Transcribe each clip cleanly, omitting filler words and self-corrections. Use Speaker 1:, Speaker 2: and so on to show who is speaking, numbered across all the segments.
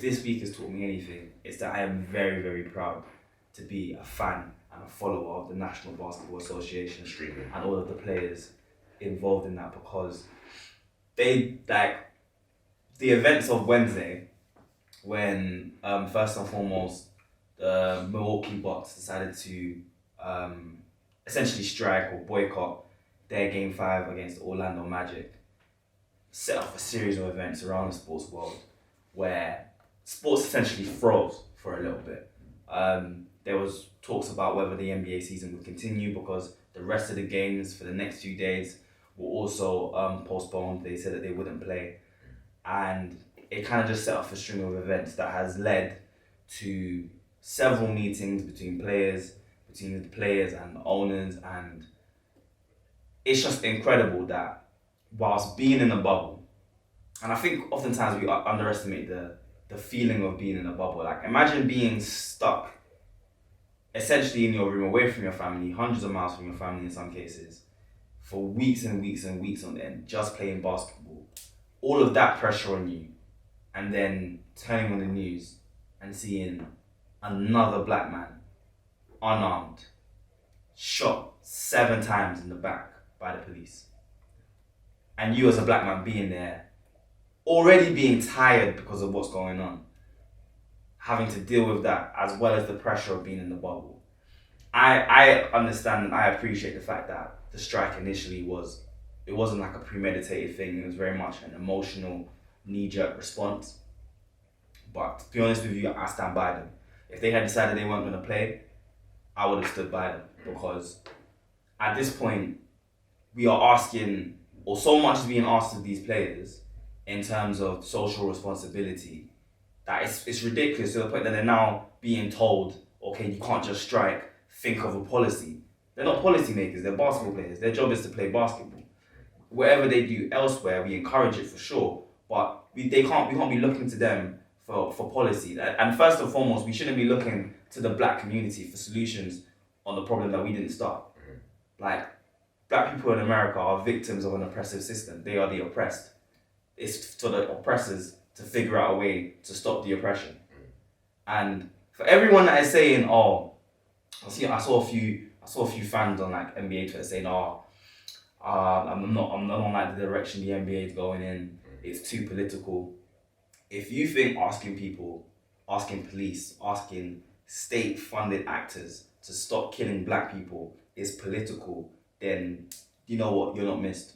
Speaker 1: this week has taught me anything, it's that I am very, very proud to be a fan and a follower of the National Basketball Association and all of the players involved in that, because they, like, the events of Wednesday, when first and foremost the Milwaukee Bucks decided to essentially strike or boycott their Game 5 against Orlando Magic, set off a series of events around the sports world where sports essentially froze for a little bit. There was talks about whether the NBA season would continue because the rest of the games for the next few days were also postponed. They said that they wouldn't play. And it kind of just set off a string of events that has led to several meetings between the players and the owners, and it's just incredible that whilst being in a bubble, and I think oftentimes we underestimate the feeling of being in a bubble. Like, imagine being stuck essentially in your room, away from your family, hundreds of miles from your family in some cases, for weeks and weeks and weeks on end, just playing basketball. All of that pressure on you, and then turning on the news and seeing another black man, unarmed, shot 7 times in the back by the police. And you as a black man being there, already being tired because of what's going on, having to deal with that as well as the pressure of being in the bubble. I understand and I appreciate the fact that the strike initially wasn't like a premeditated thing. It was very much an emotional, knee-jerk response. But to be honest with you, I stand by them. If they had decided they weren't going to play, I would have stood by them, because at this point, we are asking, or so much is being asked of these players in terms of social responsibility, that it's ridiculous, to the point that they're now being told, okay, you can't just strike, think of a policy. They're not policy makers, they're basketball players. Their job is to play basketball. Whatever they do elsewhere, we encourage it for sure, but we can't be looking to them for policy. And first and foremost, we shouldn't be looking to the black community for solutions on the problem that we didn't start. Like, black people in America are victims of an oppressive system. They are the oppressed. It's for the oppressors to figure out a way to stop the oppression. And for everyone that is saying, oh, I saw a few fans on like NBA Twitter saying, I'm not like the direction the NBA is going in. It's too political. If you think asking people, asking police, asking state-funded actors to stop killing black people is political, then you know what? You're not missed.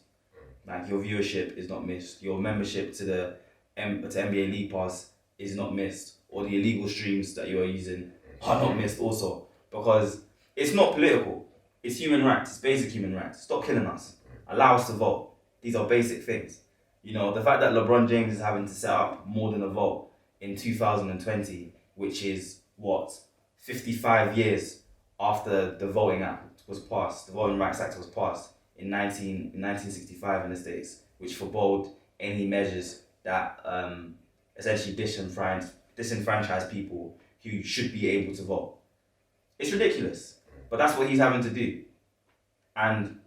Speaker 1: Like, your viewership is not missed. Your membership to the NBA League Pass is not missed, or the illegal streams that you are using are not missed also, because it's not political. It's human rights. It's basic human rights. Stop killing us. Allow us to vote. These are basic things. You know, the fact that LeBron James is having to set up more than a vote in 2020, which is 55 years after the Voting Act was passed, the Voting Rights Act was passed in 1965 in the States, which forbade any measures that essentially disenfranchise people who should be able to vote. It's ridiculous, but that's what he's having to do. And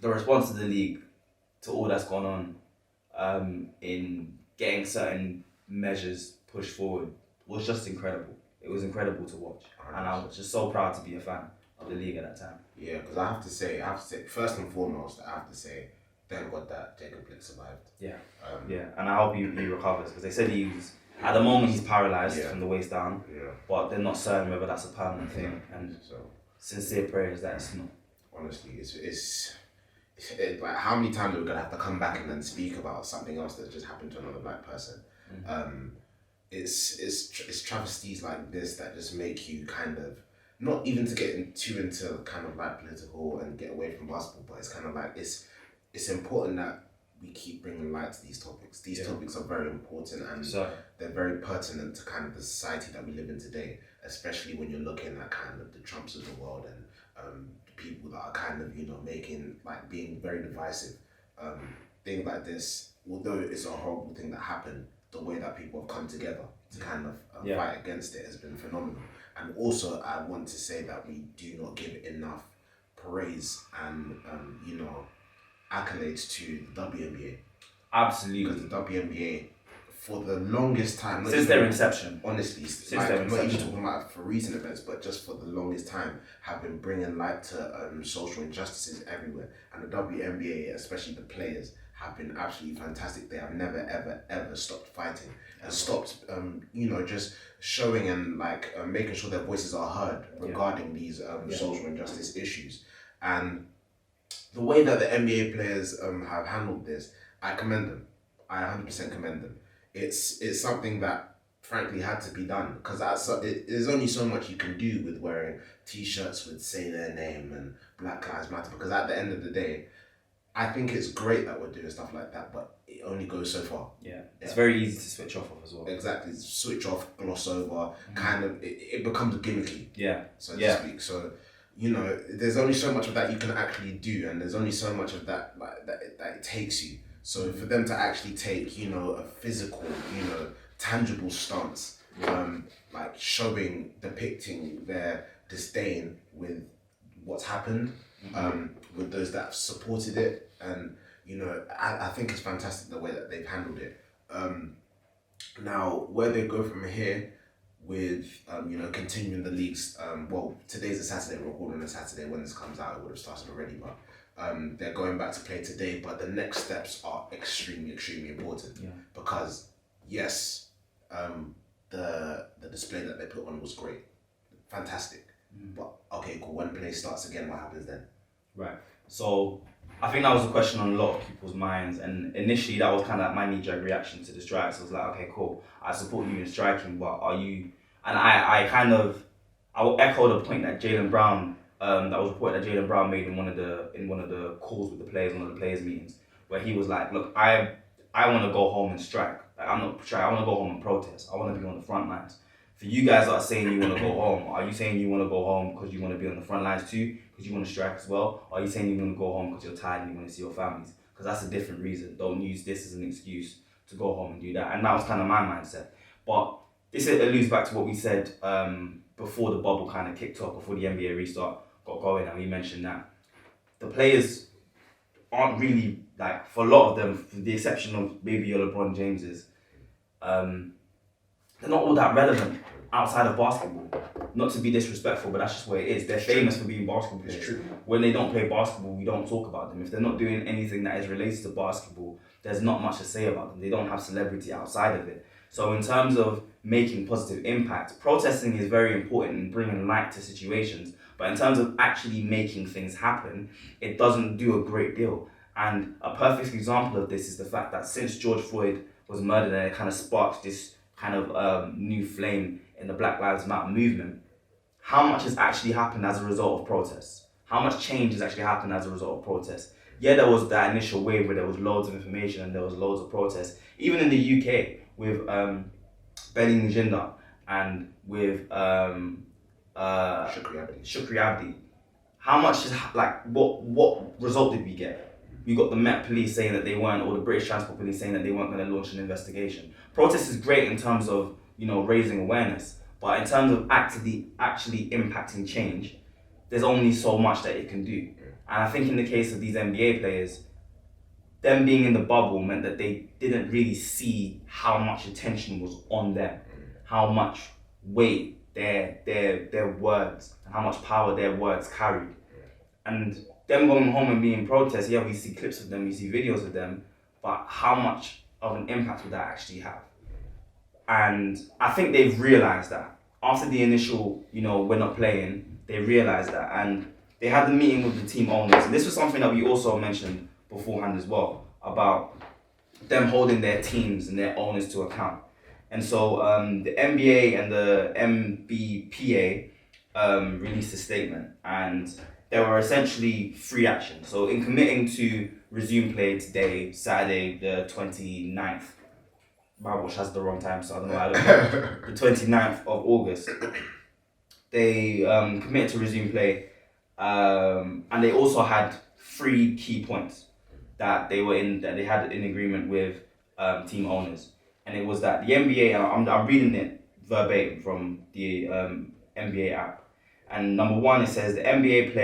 Speaker 1: the response of the league to all that's gone on in getting certain measures pushed forward was just incredible. It was incredible to watch, and I was just so proud to be a fan of the league at that time.
Speaker 2: Yeah, because I have to say, first and foremost, thank God that Jacob Blick survived.
Speaker 1: Yeah, and I hope he recovers, because they said at the moment he's paralysed from the waist down, but they're not certain whether that's a permanent thing, and so sincere prayers that it's not.
Speaker 2: Honestly, it's like, how many times are we gonna have to come back and then speak about something else that just happened to another black person? Mm-hmm. It's travesties like this that just make you kind of, not even to get into kind of like political and get away from basketball, but it's kind of like it's important that we keep bringing light to these topics. These topics are very important, and they're very pertinent to kind of the society that we live in today, especially when you're looking at kind of the Trumps of the world and people that are kind of, being very divisive. Things like this, although it's a horrible thing that happened, the way that people have come together to kind of fight against it has been phenomenal. And also, I want to say that we do not give enough praise and accolades to the WNBA.
Speaker 1: Absolutely.
Speaker 2: Because the WNBA for the longest time,
Speaker 1: since their inception,
Speaker 2: honestly,
Speaker 1: since their
Speaker 2: not even
Speaker 1: inception,
Speaker 2: talking about for recent events, but just for the longest time, have been bringing light to social injustices everywhere. And the WNBA, especially the players, have been absolutely fantastic. They have never, ever, ever stopped fighting and stopped, just showing and making sure their voices are heard regarding these social injustice issues. And the way that the NBA players have handled this, I commend them. I 100% commend them. It's something that frankly had to be done, because there's only so much you can do with wearing t-shirts with say their name and Black Lives Matter, because at the end of the day, I think it's great that we're doing stuff like that, but it only goes so far.
Speaker 1: Yeah, it's very easy to switch off of as well.
Speaker 2: Exactly, switch off, gloss over, kind of, it becomes gimmicky.
Speaker 1: Yeah.
Speaker 2: So to speak. So, there's only so much of that you can actually do, and there's only so much of that that it takes you. So for them to actually take, a physical, tangible stance, depicting their disdain with what's happened, with those that have supported it, and I think it's fantastic the way that they've handled it. Now where they go from here with continuing the leagues, today's a Saturday, we're recording on a Saturday. When this comes out, it would have started already, but they're going back to play today. But the next steps are extremely, extremely important, because yes, the display that they put on was great, fantastic, but okay, cool, when play starts again, what happens then?
Speaker 1: Right. So I think that was a question on a lot of people's minds, and initially that was kind of my knee-jerk reaction to the strikes. I was like, okay, cool, I support you in striking, but are you? And I will echo the point that Jaylen Brown, that was reported that Jaylen Brown made in one of the calls with the players, one of the players meetings, where he was like, look, I want to go home and strike. Like, I'm not strike. I want to go home and protest. I want to be on the front lines. For you guys that are saying you want to go home, are you saying you want to go home because you want to be on the front lines too, because you want to strike as well? Or are you saying you want to go home because you're tired and you want to see your families? Because that's a different reason. Don't use this as an excuse to go home and do that. And that was kind of my mindset. But this alludes back to what we said before the bubble kind of kicked off, before the NBA restart got going, and we mentioned that the players aren't really, like, for a lot of them, with the exception of maybe your LeBron Jameses, they're not all that relevant outside of basketball. Not to be disrespectful, but that's just where it is. They're famous for being basketball players.
Speaker 2: It's true.
Speaker 1: When they don't play basketball, we don't talk about them. If they're not doing anything that is related to basketball, there's not much to say about them. They don't have celebrity outside of it. So in terms of making positive impact, protesting is very important in bringing light to situations. But in terms of actually making things happen, it doesn't do a great deal. And a perfect example of this is the fact that since George Floyd was murdered, and it kind of sparked this kind of new flame in the Black Lives Matter movement, how much has actually happened as a result of protests? How much change has actually happened as a result of protests? Yeah, there was that initial wave where there was loads of information and there was loads of protests. Even in the UK with Benny Njinda and with Shukri Abdi, how much is, what result did we get? We got the Met Police saying that they weren't, or the British Transport Police saying that they weren't going to launch an investigation. Protest is great in terms of, raising awareness, but in terms of actually impacting change, there's only so much that it can do. And I think in the case of these NBA players, them being in the bubble meant that they didn't really see how much attention was on them, how much weight their words, and how much power their words carried. And them going home and being in protest, yeah, we see clips of them, we see videos of them, but how much of an impact would that actually have? And I think they've realised that. After the initial, we're not playing, they realised that. And they had the meeting with the team owners. And this was something that we also mentioned beforehand as well, about them holding their teams and their owners to account. And so the NBA and the MBPA released a statement, and there were essentially 3 actions. So in committing to resume play today, Saturday the 29th, my watch has the wrong time, so I don't know. The 29th of August, they committed to resume play, and they also had 3 key points that they had in agreement with team owners, and it was that the NBA, and I'm reading it verbatim from the NBA app, and number 1, it says the NBA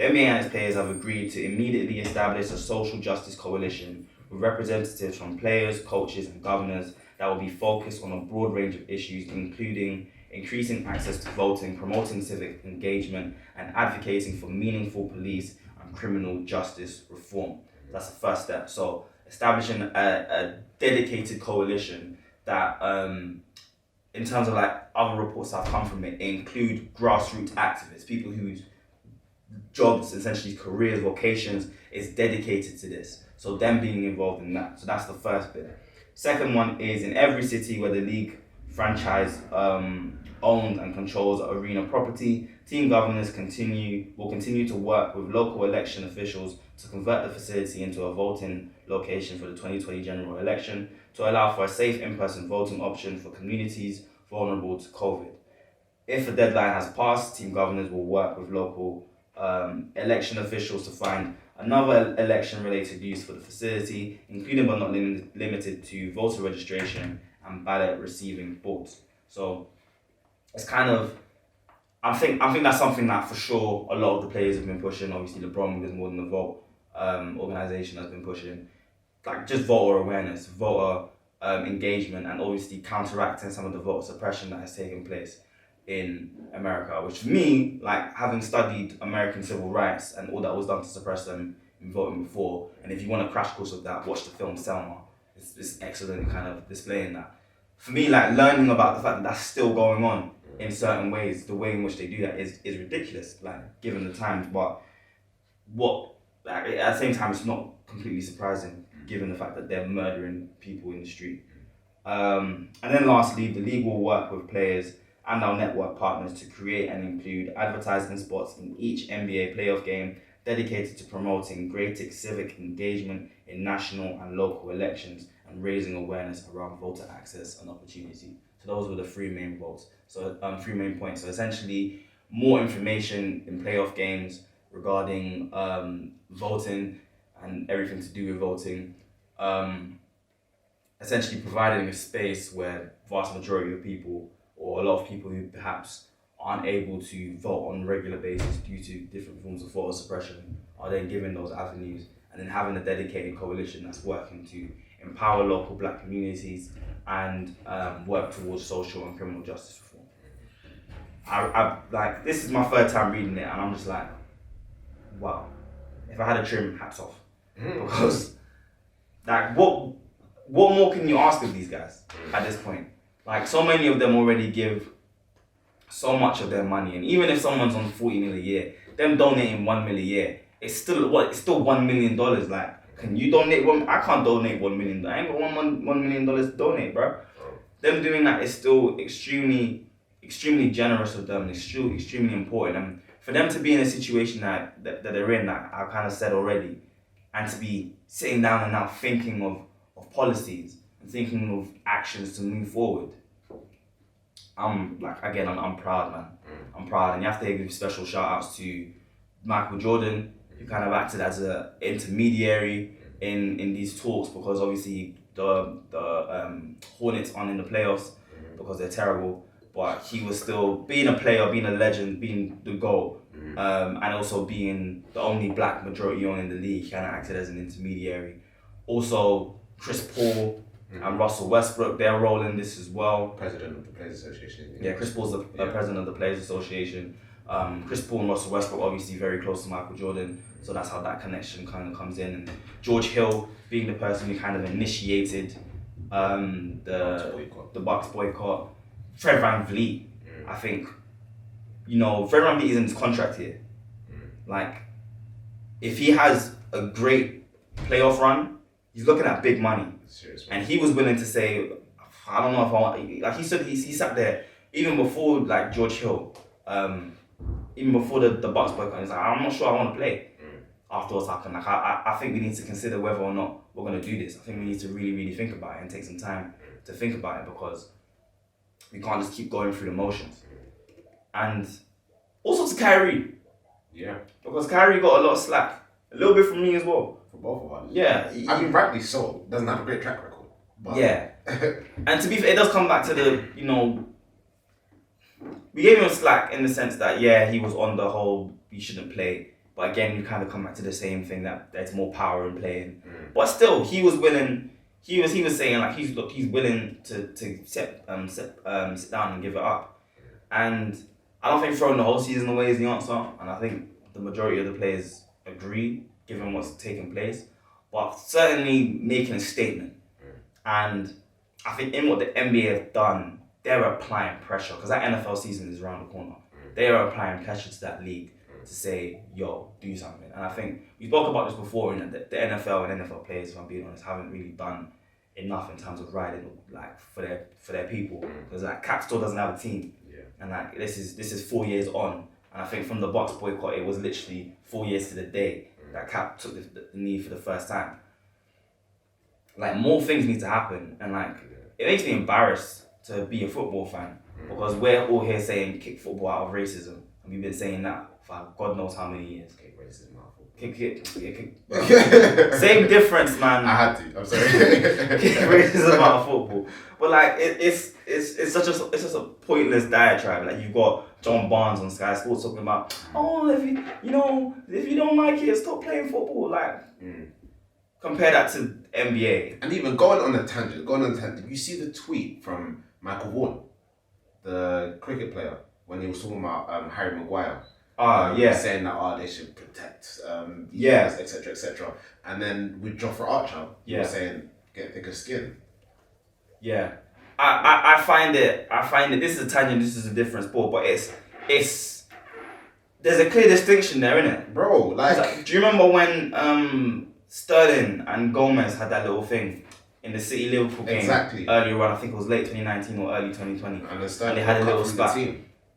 Speaker 1: and its players have agreed to immediately establish a social justice coalition with representatives from players, coaches, and governors that will be focused on a broad range of issues, including increasing access to voting, promoting civic engagement, and advocating for meaningful police and criminal justice reform. That's the first step. So establishing a dedicated coalition that, in terms of like other reports that have come from it, include grassroots activists, people whose jobs, essentially careers, vocations, is dedicated to this. So them being involved in that. So that's the first bit. Second one is in every city where the league franchise owned and controls arena property, team governors will continue to work with local election officials to convert the facility into a voting location for the 2020 general election to allow for a safe in-person voting option for communities vulnerable to COVID. If a deadline has passed, team governors will work with local election officials to find another election-related use for the facility, including but not limited to voter registration and ballot receiving boards. So it's kind of, I think that's something that for sure a lot of the players have been pushing. Obviously, LeBron with More Than the Vote organization has been pushing, like just voter awareness, voter engagement, and obviously counteracting some of the voter suppression that has taken place in America, which for me, like having studied American civil rights and all that was done to suppress them in voting before, and if you want a crash course of that, watch the film Selma. It's excellent in kind of displaying that. For me, like learning about the fact that that's still going on in certain ways, the way in which they do that is ridiculous, like given the times, but like, at the same time, it's not completely surprising given the fact that they're murdering people in the street. And then lastly, the league will work with players and our network partners to create and include advertising spots in each NBA playoff game dedicated to promoting greater civic engagement in national and local elections and raising awareness around voter access and opportunity. So those were the three main points. So essentially, more information in playoff games regarding voting and everything to do with voting. Essentially providing a space where vast majority of people, or a lot of people who perhaps aren't able to vote on a regular basis due to different forms of voter suppression, are then given those avenues, and then having a dedicated coalition that's working to empower local black communities and work towards social and criminal justice reform. I like, this is my third time reading it, and I'm just like, wow. If I had a trim, hats off. Because like what more can you ask of these guys at this point? Like, so many of them already give so much of their money, and even if someone's on 40 million a year, them donating 1 million a year, it's still $1 million. Like, can you donate one? I can't donate $1 million. I ain't got $1 million to donate, bro. Them doing that is still extremely generous of them, and extremely important. And for them to be in a situation that they're in, that I kind of said already, and to be sitting down and now thinking of policies and thinking of actions to move forward, I'm proud, man. I'm proud, and you have to give special shout outs to Michael Jordan, who kind of acted as an intermediary in these talks, because obviously the Hornets aren't in the playoffs because they're terrible, but he was still being a player, being a legend, being the GOAT, and also being the only black majority owner in the league. He kind of acted as an intermediary. Also, Chris Paul and Russell Westbrook, their role in this as well.
Speaker 2: President of the Players Association.
Speaker 1: Yeah, Chris Paul's the president of the Players Association. Chris Paul and Russell Westbrook obviously very close to Michael Jordan, so that's how that connection kind of comes in. And George Hill being the person who kind of initiated the Bucks boycott. Fred VanVleet, I think, Fred VanVleet is in his contract here. Like, if he has a great playoff run, he's looking at big money.
Speaker 2: Seriously.
Speaker 1: And he was willing to say, I don't know if I want, like he said, he sat there even before like George Hill, even before the Bucks boycott. He's like, I'm not sure I want to play after what's happened. Like, I think we need to consider whether or not we're going to do this. I think we need to really, really think about it and take some time to think about it, because we can't just keep going through the motions. And also to Kyrie.
Speaker 2: Yeah.
Speaker 1: Because Kyrie got a lot of slack. A little bit from me as well.
Speaker 2: For both of us.
Speaker 1: Yeah.
Speaker 2: I mean, rightly so. Doesn't have a great track record. But
Speaker 1: yeah. And to be fair, it does come back to the, we gave him slack in the sense that, yeah, he was on the whole, he shouldn't play. But again, you kind of come back to the same thing, that there's more power in playing. But still, he was willing he was saying like he's willing to sit down and give it up, and I don't think throwing the whole season away is the answer, and I think the majority of the players agree given what's taken place, but certainly making a statement, and I think in what the NBA have done, they're applying pressure because that NFL season is around the corner. They are applying pressure to that league to say, yo, do something. And I think we spoke about this before, and the NFL and NFL players, if I'm being honest, haven't really done enough in terms of riding like for their people, because like Cap still doesn't have a team, and like this is 4 years on, and I think from the Bucks boycott, it was literally 4 years to the day that Cap took the knee for the first time. Like more things need to happen, and like it makes me embarrassed to be a football fan because we're all here saying kick football out of racism, and we've been saying that for God knows how many years.
Speaker 2: Kick racism out of football.
Speaker 1: Kick. Same difference, man.
Speaker 2: I had to. I'm sorry.
Speaker 1: Kick racism out of football, but like it's just a pointless diatribe. Like you've got John Barnes on Sky Sports talking about, oh, if you don't like it, stop playing football. Like compare that to NBA.
Speaker 2: And even going on a tangent, did you see the tweet from Michael Vaughan, the cricket player, when he was talking about Harry Maguire? Saying that they should protect etc, etc. And then with Jofra Archer, he was saying get thicker skin. Yeah.
Speaker 1: I find it this is a tangent, this is a different sport, but it's there's a clear distinction there, innit?
Speaker 2: Bro, like
Speaker 1: do you remember when Sterling and Gomez had that little thing in the City Liverpool game earlier on? I think it was late 2019 or early 2020. And they had a little spat.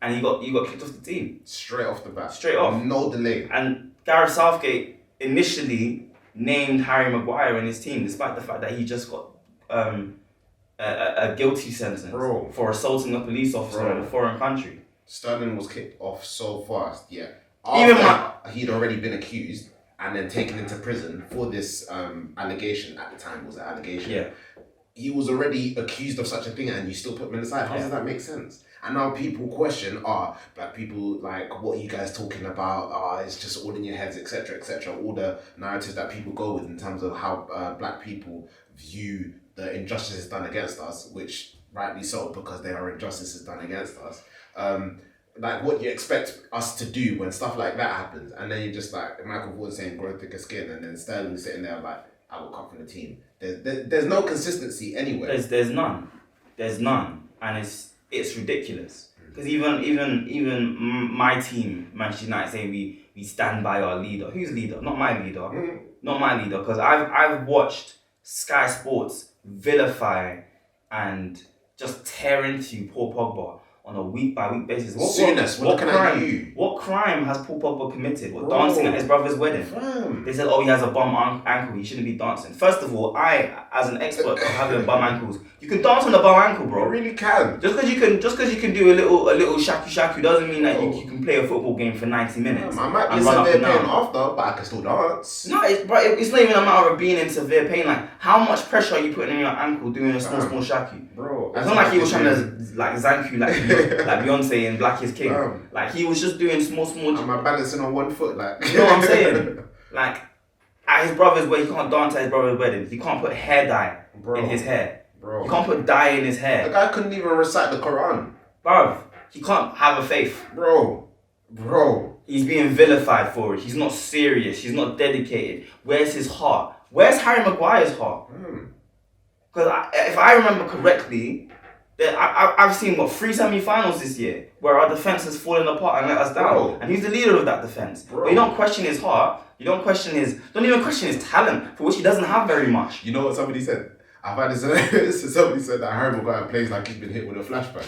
Speaker 1: And he got kicked off the team.
Speaker 2: Straight off the bat.
Speaker 1: Straight off.
Speaker 2: No delay.
Speaker 1: And Gareth Southgate initially named Harry Maguire in his team, despite the fact that he just got a guilty sentence for assaulting a police officer in a foreign country.
Speaker 2: Sterling was kicked off so fast, yeah. He'd already been accused and then taken into prison for this allegation. At the time, was an allegation.
Speaker 1: Yeah.
Speaker 2: He was already accused of such a thing, and you still put him aside. How does that make sense? And now people question, black people, like, what are you guys talking about? It's just all in your heads, etc, etc. All the narratives that people go with in terms of how black people view the injustices done against us, which rightly so, because there are injustices done against us. Like, what you expect us to do when stuff like that happens, and then you just like Michael Vaughan saying grow thicker skin, and then Sterling sitting there like, I will cut from the team. There's no consistency anywhere.
Speaker 1: There's none, and it's ridiculous because even my team, Manchester United, saying we stand by our leader. Who's leader? Not my leader. Not my leader, because I've watched Sky Sports vilify and just tear into Paul Pogba on a week-by-week basis. What crime has Paul Pogba committed? Dancing at his brother's wedding? They said, he has a bum ankle, he shouldn't be dancing. First of all, I, as an expert of having bum ankles, you can dance on a bum ankle, bro.
Speaker 2: You really can.
Speaker 1: Just because you can do a little shaku doesn't mean that you can play a football game for 90 minutes.
Speaker 2: I might be in severe pain after, but I can still dance.
Speaker 1: No, it's not even a matter of being in severe pain. Like, how much pressure are you putting on your ankle doing a small shaku?
Speaker 2: Bro,
Speaker 1: it's not like he was trying to like zank you like Beyonce in Black is King. Like, he was just doing small.
Speaker 2: Am I balancing on one foot? Like,
Speaker 1: you know what I'm saying? Like, at his brother's wedding, he can't dance at his brother's wedding. He can't put hair dye in his hair.
Speaker 2: Bro.
Speaker 1: He can't put dye in his hair.
Speaker 2: The guy couldn't even recite the Quran.
Speaker 1: Bruv, he can't have a faith.
Speaker 2: Bro.
Speaker 1: He's being vilified for it. He's not serious. He's not dedicated. Where's his heart? Where's Harry Maguire's heart? Because if I remember correctly, I've seen 3 semi-finals this year where our defense has fallen apart and let us down, and he's the leader of that defense. But you don't question his heart. You don't even question his talent, for which he doesn't have very much.
Speaker 2: You know what somebody said? I've had this. Somebody said that Harry Maguire plays like he's been hit with a flashback.